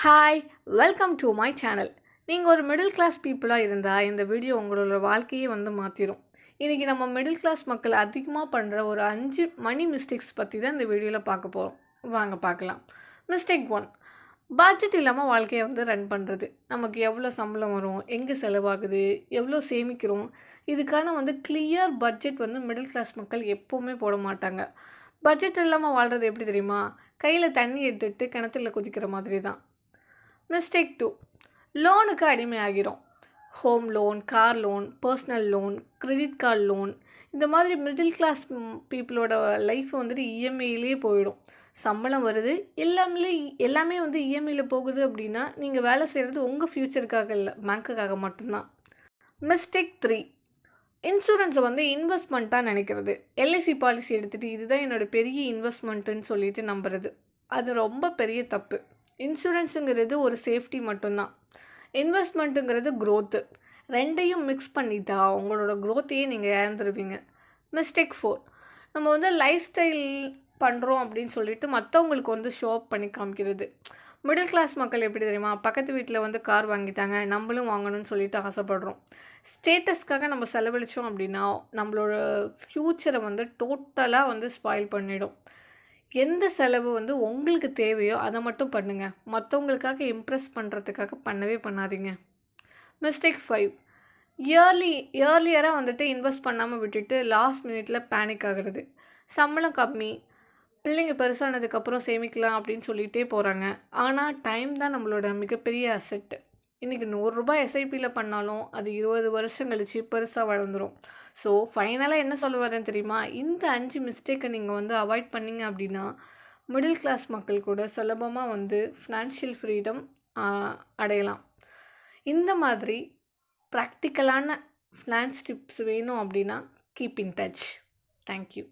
Hi welcome to my channel. நீங்கள் ஒரு middle class பீப்புளாக இருந்தால் இந்த வீடியோ உங்களோட வாழ்க்கையே மாற்றிடும். இன்றைக்கி நம்ம மிடில் கிளாஸ் மக்கள் அதிகமாக பண்ணுற ஒரு 5 மணி மிஸ்டேக்ஸ் பற்றி தான் இந்த வீடியோவில் பார்க்க போகிறோம். வாங்க பார்க்கலாம். மிஸ்டேக் 1, பட்ஜெட் இல்லாமல் வாழ்க்கையை ரன் பண்ணுறது. நமக்கு எவ்வளோ சம்பளம் வரும், எங்கே செலவாகுது, எவ்வளோ சேமிக்கிறோம், இதுக்கான கிளியர் பட்ஜெட் மிடில் கிளாஸ் மக்கள் எப்போவுமே போட மாட்டாங்க. பட்ஜெட் இல்லாமல் வாழ்கிறது எப்படி தெரியுமா? கையில் தண்ணி எடுத்துகிட்டு கிணத்துல குதிக்கிற மாதிரி தான். மிஸ்டேக் 2, லோனுக்கு அடிமையாகிறோம். Home loan, car loan, personal loan, credit card loan, இந்த மாதிரி மிடில் கிளாஸ் பீப்புளோட லைஃப் இஎம்ஐயிலே போயிடும். சம்பளம் வருது, எல்லாமே இஎம்ஐயில் போகுது அப்படின்னா நீங்கள் வேலை செய்கிறது உங்கள் ஃப்யூச்சருக்காக இல்லை, பேங்க்குக்காக மட்டும்தான். மிஸ்டேக் 3, இன்சூரன்ஸை இன்வெஸ்ட்மெண்ட்டாக நினைக்கிறது. எல்ஐசி பாலிசி எடுத்துகிட்டு இதுதான் என்னோடய பெரிய இன்வெஸ்ட்மெண்ட்டுன்னு சொல்லிட்டு நம்புறது. அது ரொம்ப பெரிய தப்பு. இன்சூரன்ஸுங்கிறது ஒரு சேஃப்டி மட்டும்தான், இன்வெஸ்ட்மெண்ட்டுங்கிறது க்ரோத்து. ரெண்டையும் மிக்ஸ் பண்ணிட்டா உங்களோட க்ரோத்தையே நீங்கள் இழந்துருவீங்க. மிஸ்டேக் 4, நம்ம லைஃப் ஸ்டைல் பண்ணுறோம் அப்படின்னு சொல்லிட்டு மற்றவங்களுக்கு ஷோ அப் பண்ணி காமிக்கிறது. மிடில் கிளாஸ் மக்கள் எப்படி தெரியுமா? பக்கத்து வீட்டில் கார் வாங்கிட்டாங்க, நம்மளும் வாங்கணும்னு சொல்லிட்டு ஆசைப்படுறோம். ஸ்டேட்டஸ்க்காக நம்ம செலவழித்தோம் அப்படின்னா நம்மளோட ஃப்யூச்சரை டோட்டலாக ஸ்பாயில் பண்ணிடும். எந்த செலவு உங்களுக்கு தேவையோ அதை மட்டும் பண்ணுங்கள். மற்றவங்களுக்காக இம்ப்ரெஸ் பண்ணுறதுக்காக பண்ணவே பண்ணாதீங்க. மிஸ்டேக் 5, இயர்லியராக இன்வெஸ்ட் பண்ணாமல் விட்டுட்டு லாஸ்ட் மினிட்டில் பேனிக் ஆகிறது. சம்பளம் கம்மி, பிள்ளைங்க பெருசானதுக்கப்புறம் சேமிக்கலாம் அப்படின்னு சொல்லிகிட்டே போகிறாங்க. ஆனால் டைம் தான் நம்மளோட மிகப்பெரிய அசெட்டு. இன்றைக்கி ₹100 எஸ்ஐபியில் பண்ணாலும் அது 20 வருஷம் கழித்து பெருசாக வளர்ந்துடும். ஸோ ஃபைனலாக என்ன சொல்ல வரேன்னு தெரியுமா? இந்த 5 மிஸ்டேக்கை நீங்கள் அவாய்ட் பண்ணிங்க அப்படின்னா மிடில் கிளாஸ் மக்கள் கூட சுலபமாக ஃபினான்ஷியல் ஃப்ரீடம் அடையலாம். இந்த மாதிரி ப்ராக்டிக்கலான ஃபினான்ஸ் டிப்ஸ் வேணும் அப்படின்னா கீப் இன் டச். தேங்க்யூ.